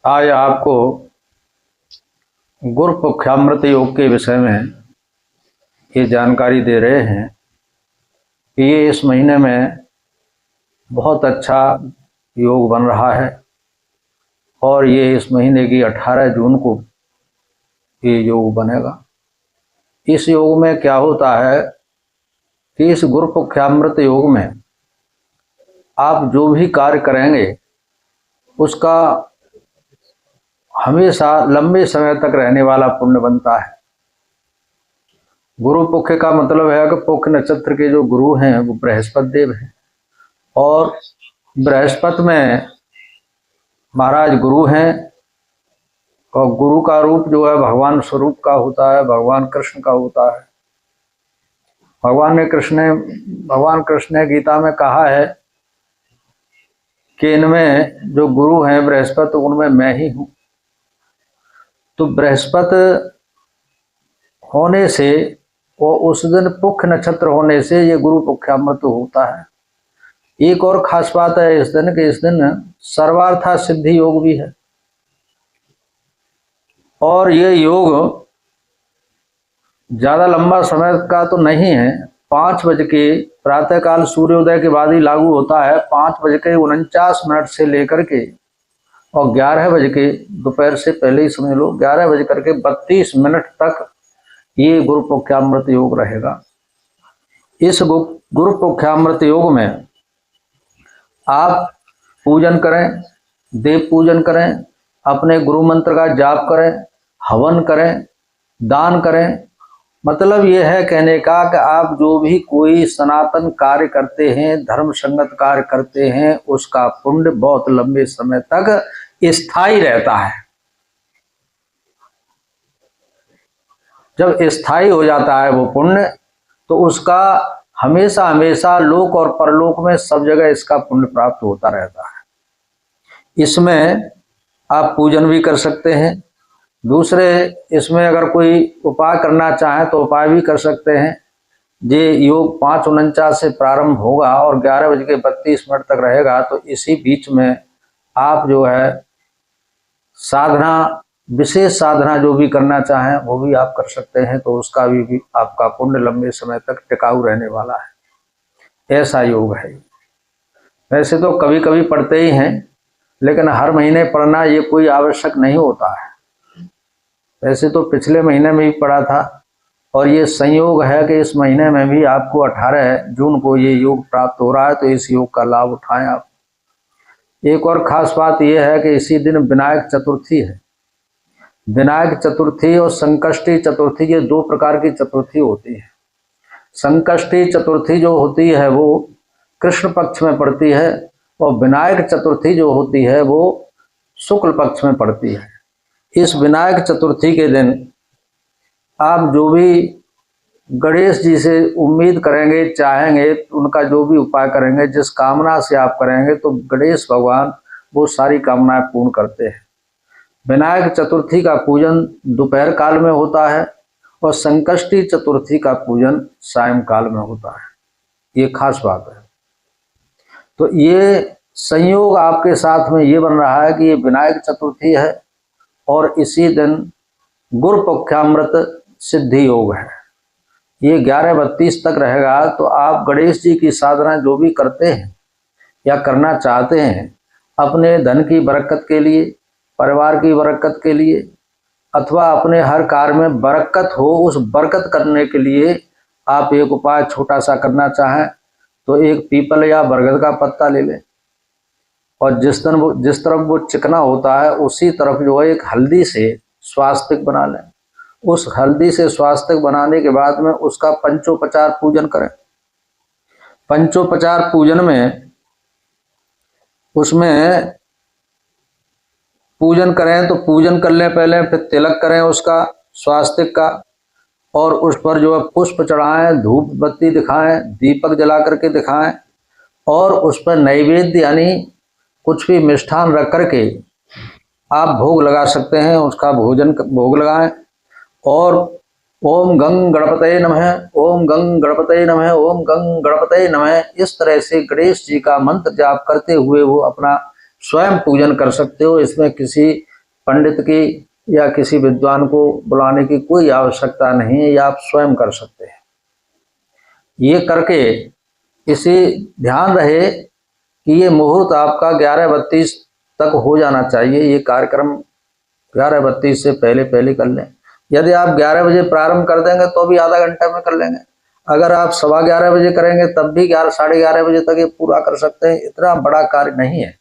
आज आपको गुरु पुख्यामृत योग के विषय में ये जानकारी दे रहे हैं कि ये इस महीने में बहुत अच्छा योग बन रहा है और ये इस महीने की 18 जून को ये योग बनेगा। इस योग में क्या होता है कि इस गुरु पुख्यामृत योग में आप जो भी कार्य करेंगे उसका हमेशा लंबे समय तक रहने वाला पुण्य बनता है। गुरु पुख्य का मतलब है कि पुख्य नक्षत्र के जो गुरु हैं वो बृहस्पति देव हैं और बृहस्पति में महाराज गुरु हैं और गुरु का रूप जो है भगवान स्वरूप का होता है, भगवान कृष्ण का होता है। भगवान कृष्ण ने गीता में कहा है कि इनमें जो गुरु हैं बृहस्पति उनमें मैं ही हूँ। तो बृहस्पति होने से और उस दिन पुख्य नक्षत्र होने से ये गुरु पुख्यामृत होता है। एक और खास बात है इस दिन कि इस दिन सर्वार्था सिद्धि योग भी है और ये योग ज़्यादा लंबा समय का तो नहीं है। 5 बज के प्रातःकाल सूर्योदय के बाद ही लागू होता है। 5:49 से लेकर के और 11 बज के दोपहर से पहले ही समझ लो 11:32 तक ये गुरु पुख्यामृत योग रहेगा। इस गुरु पुख्यामृत योग में आप पूजन करें, देव पूजन करें, अपने गुरु मंत्र का जाप करें, हवन करें, दान करें। मतलब ये है कहने का कि आप जो भी कोई सनातन कार्य करते हैं, धर्म संगत कार्य करते हैं, उसका पुण्य बहुत लंबे समय तक स्थायी रहता है। जब स्थायी हो जाता है वो पुण्य तो उसका हमेशा हमेशा लोक और परलोक में सब जगह इसका पुण्य प्राप्त होता रहता है। इसमें आप पूजन भी कर सकते हैं। दूसरे इसमें अगर कोई उपाय करना चाहे तो उपाय भी कर सकते हैं। ये योग 5:49 से प्रारंभ होगा और 11:32 तक रहेगा। तो इसी बीच में आप जो है साधना, विशेष साधना जो भी करना चाहें वो भी आप कर सकते हैं। तो उसका भी आपका पुण्य लंबे समय तक टिकाऊ रहने वाला है। ऐसा योग है। वैसे तो कभी कभी पढ़ते ही हैं लेकिन हर महीने पढ़ना ये कोई आवश्यक नहीं होता है। वैसे तो पिछले महीने में भी पढ़ा था और ये संयोग है कि इस महीने में भी आपको 18 जून को ये योग प्राप्त हो रहा है। तो इस योग का लाभ उठाएं आप। एक और खास बात यह है कि इसी दिन विनायक चतुर्थी है। विनायक चतुर्थी और संकष्टी चतुर्थी ये 2 प्रकार की चतुर्थी होती है। संकष्टी चतुर्थी जो होती है वो कृष्ण पक्ष में पड़ती है और विनायक चतुर्थी जो होती है वो शुक्ल पक्ष में पड़ती है। इस विनायक चतुर्थी के दिन आप जो भी गणेश जी से उम्मीद करेंगे, चाहेंगे, उनका जो भी उपाय करेंगे, जिस कामना से आप करेंगे तो गणेश भगवान वो सारी कामनाएं पूर्ण करते हैं। विनायक चतुर्थी का पूजन दोपहर काल में होता है और संकष्टी चतुर्थी का पूजन सायंकाल में होता है। ये खास बात है। तो ये संयोग आपके साथ में ये बन रहा है कि ये विनायक चतुर्थी है और इसी दिन गुरु पुख्यामृत सिद्धि योग है। ये 11:32 तक रहेगा। तो आप गणेश जी की साधना जो भी करते हैं या करना चाहते हैं, अपने धन की बरकत के लिए, परिवार की बरकत के लिए अथवा अपने हर कार्य में बरकत हो, उस बरकत करने के लिए आप एक उपाय छोटा सा करना चाहें तो एक पीपल या बरगद का पत्ता ले लें और जिस तरफ वो चिकना होता है उसी तरफ जो है एक हल्दी से स्वास्तिक बना लें। उस हल्दी से स्वास्तिक बनाने के बाद में उसका पंचोपचार पूजन करें। पंचोपचार पूजन में उसमें पूजन करें तो पूजन कर लें पहले, फिर तिलक करें उसका स्वास्तिक का और उस पर जो है पुष्प चढ़ाएं, धूप बत्ती दिखाएं, दीपक जला करके दिखाएं और उस पर नैवेद्य यानी कुछ भी मिष्ठान रख करके आप भोग लगा सकते हैं। उसका भोग लगाएं और ओम गंग गणपतये नमः, ओम गंग गणपतये नमः, ओम गंग गणपतये नमः, इस तरह से गणेश जी का मंत्र जाप करते हुए वो अपना स्वयं पूजन कर सकते हो। इसमें किसी पंडित की या किसी विद्वान को बुलाने की कोई आवश्यकता नहीं है, ये आप स्वयं कर सकते हैं। ये करके इसे ध्यान रहे कि ये मुहूर्त आपका 11:32 तक हो जाना चाहिए। ये कार्यक्रम 11:32 से पहले पहले कर लें। यदि आप 11 बजे प्रारंभ कर देंगे तो भी आधा घंटा में कर लेंगे। अगर आप 11:15 बजे करेंगे तब भी 11-11:30 बजे तक ये पूरा कर सकते हैं। इतना बड़ा कार्य नहीं है।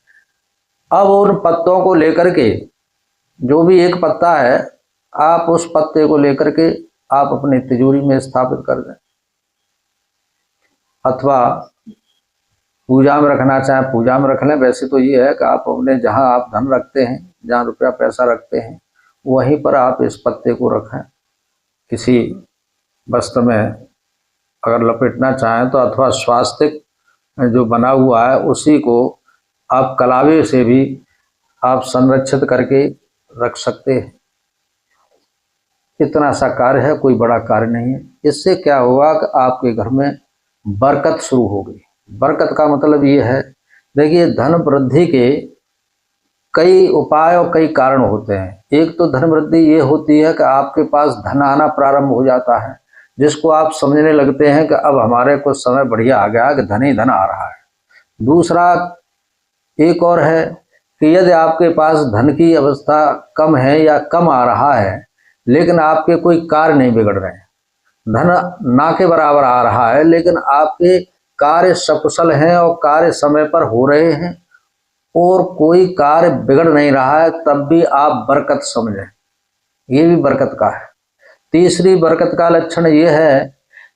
अब उन पत्तों को लेकर के, जो भी एक पत्ता है, आप उस पत्ते को लेकर के आप अपनी तिजोरी में स्थापित कर दें, अथवा पूजा में रखना चाहें पूजा में रख लें। वैसे तो ये है कि आप अपने जहां आप धन रखते हैं, जहां रुपया पैसा रखते हैं, वहीं पर आप इस पत्ते को रखें। किसी वस्त्र में अगर लपेटना चाहें तो, अथवा स्वास्तिक जो बना हुआ है उसी को आप कलावे से भी आप संरक्षित करके रख सकते हैं। इतना सा कार्य है, कोई बड़ा कार्य नहीं है। इससे क्या होगा कि आपके घर में बरकत शुरू होगी। बरकत का मतलब ये है, देखिए, धन वृद्धि के कई उपाय और कई कारण होते हैं। एक तो धन वृद्धि ये होती है कि आपके पास धन आना प्रारंभ हो जाता है, जिसको आप समझने लगते हैं कि अब हमारे को समय बढ़िया आ गया कि धन ही धन आ रहा है। दूसरा एक और है कि यदि आपके पास धन की अवस्था कम है या कम आ रहा है, लेकिन आपके कोई कार्य नहीं बिगड़ रहे हैं, धन ना के बराबर आ रहा है, लेकिन आपके कार्य सकुशल हैं और कार्य समय पर हो रहे हैं और कोई कार्य बिगड़ नहीं रहा है, तब भी आप बरकत समझें। ये भी बरकत का है। तीसरी बरकत का लक्षण ये है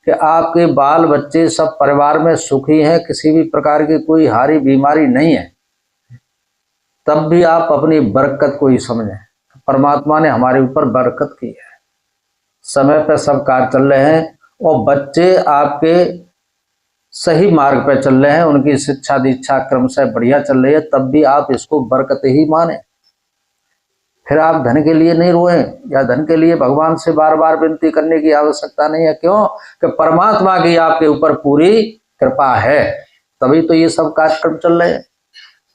कि आपके बाल बच्चे सब परिवार में सुखी हैं, किसी भी प्रकार की कोई हारी बीमारी नहीं है, तब भी आप अपनी बरकत को ही समझें। परमात्मा ने हमारे ऊपर बरकत की है, समय पर सब कार्य चल रहे हैं और बच्चे आपके सही मार्ग पर चल रहे हैं, उनकी शिक्षा दीक्षा क्रम से बढ़िया चल रही है, तब भी आप इसको बरकत ही माने। फिर आप धन के लिए नहीं रोएं या धन के लिए भगवान से बार बार विनती करने की आवश्यकता नहीं है। क्यों? कि परमात्मा की आपके ऊपर पूरी कृपा है, तभी तो ये सब कार्यक्रम चल रहे हैं।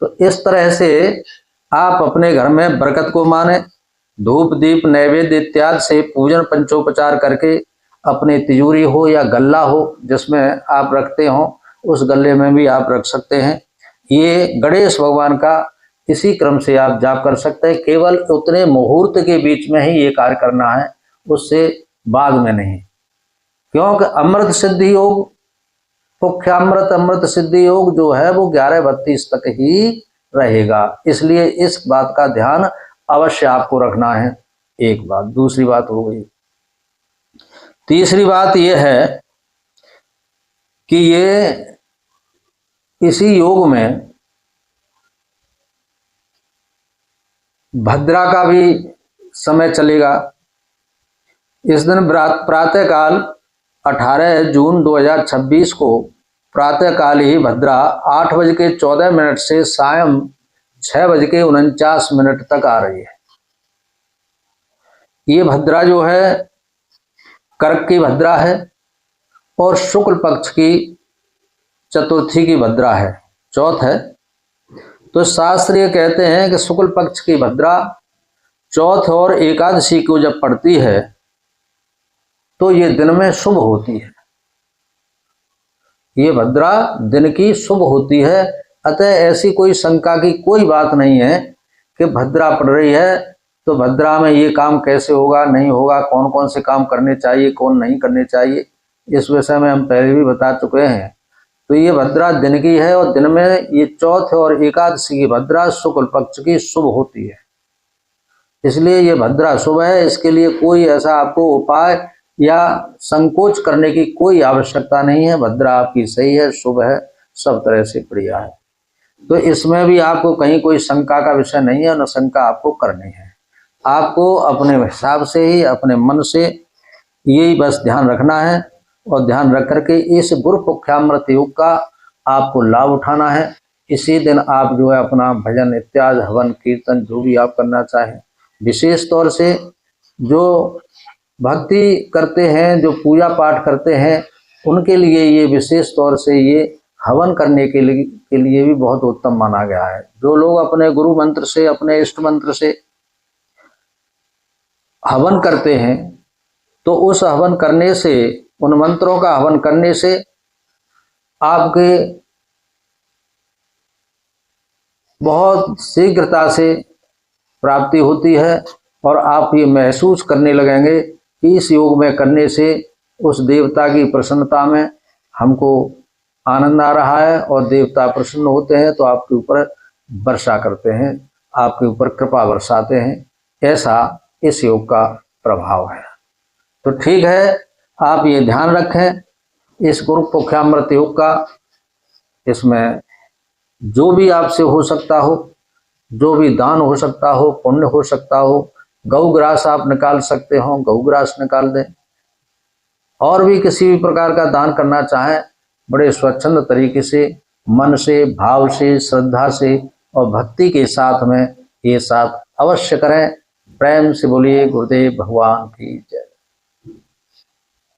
तो इस तरह से आप अपने घर में बरकत को माने, धूप दीप नैवेद्य इत्यादि से पूजन पंचोपचार करके अपनी तिजोरी हो या गल्ला हो जिसमें आप रखते हो, उस गल्ले में भी आप रख सकते हैं। ये गणेश भगवान का इसी क्रम से आप जाप कर सकते हैं। केवल उतने मुहूर्त के बीच में ही ये कार्य करना है, उससे बाद में नहीं। क्योंकि अमृत सिद्धि योग, मुख्यामृत अमृत सिद्धि योग जो है वो 11:32 तक ही रहेगा। इसलिए इस बात का ध्यान अवश्य आपको रखना है। एक बात। दूसरी बात हो गई। तीसरी बात यह है कि ये इसी योग में भद्रा का भी समय चलेगा। इस दिन प्रातःकाल 18 जून 2026 को प्रातःकाल ही भद्रा 8:14 से सायं 6:49 तक आ रही है। ये भद्रा जो है कर्क की भद्रा है और शुक्ल पक्ष की चतुर्थी की भद्रा है, चौथ है। तो शास्त्र ये कहते हैं कि शुक्ल पक्ष की भद्रा चौथ और एकादशी को जब पड़ती है तो ये दिन में शुभ होती है। ये भद्रा दिन की शुभ होती है। अतः ऐसी कोई शंका की कोई बात नहीं है कि भद्रा पड़ रही है तो भद्रा में ये काम कैसे होगा, नहीं होगा, कौन कौन से काम करने चाहिए, कौन नहीं करने चाहिए, इस विषय में हम पहले भी बता चुके हैं। तो ये भद्रा दिन की है और दिन में ये चौथ और एकादशी की भद्रा शुक्ल पक्ष की शुभ होती है, इसलिए ये भद्रा शुभ है। इसके लिए कोई ऐसा आपको उपाय या संकोच करने की कोई आवश्यकता नहीं है। भद्रा आपकी सही है, शुभ है, सब तरह से बढ़िया है। तो इसमें भी आपको कहीं कोई शंका का विषय नहीं है, न शंका आपको करनी है। आपको अपने हिसाब से ही, अपने मन से यही बस ध्यान रखना है और ध्यान रख करके इस गुरु पुख्यामृत योग का आपको लाभ उठाना है। इसी दिन आप जो है अपना भजन इत्यादि, हवन कीर्तन जो भी आप करना चाहें, विशेष तौर से जो भक्ति करते हैं, जो पूजा पाठ करते हैं, उनके लिए ये विशेष तौर से ये हवन करने के लिए भी बहुत उत्तम माना गया है। जो लोग अपने गुरु मंत्र से, अपने इष्ट मंत्र से हवन करते हैं तो उस हवन करने से, उन मंत्रों का हवन करने से आपके बहुत शीघ्रता से प्राप्ति होती है और आप ये महसूस करने लगेंगे कि इस योग में करने से उस देवता की प्रसन्नता में हमको आनंद आ रहा है और देवता प्रसन्न होते हैं तो आपके ऊपर वर्षा करते हैं, आपके ऊपर कृपा बरसाते हैं। ऐसा इस योग का प्रभाव है। तो ठीक है, आप ये ध्यान रखें इस गुरु पुख्यामृत योग का। इसमें जो भी आपसे हो सकता हो, जो भी दान हो सकता हो, पुण्य हो सकता हो, गौग्रास आप निकाल सकते हो, गौग्रास निकाल दें। और भी किसी भी प्रकार का दान करना चाहें, बड़े स्वच्छंद तरीके से, मन से, भाव से, श्रद्धा से और भक्ति के साथ में ये साथ अवश्य करें। प्रेम से बोलिए गुरुदेव भगवान की जय।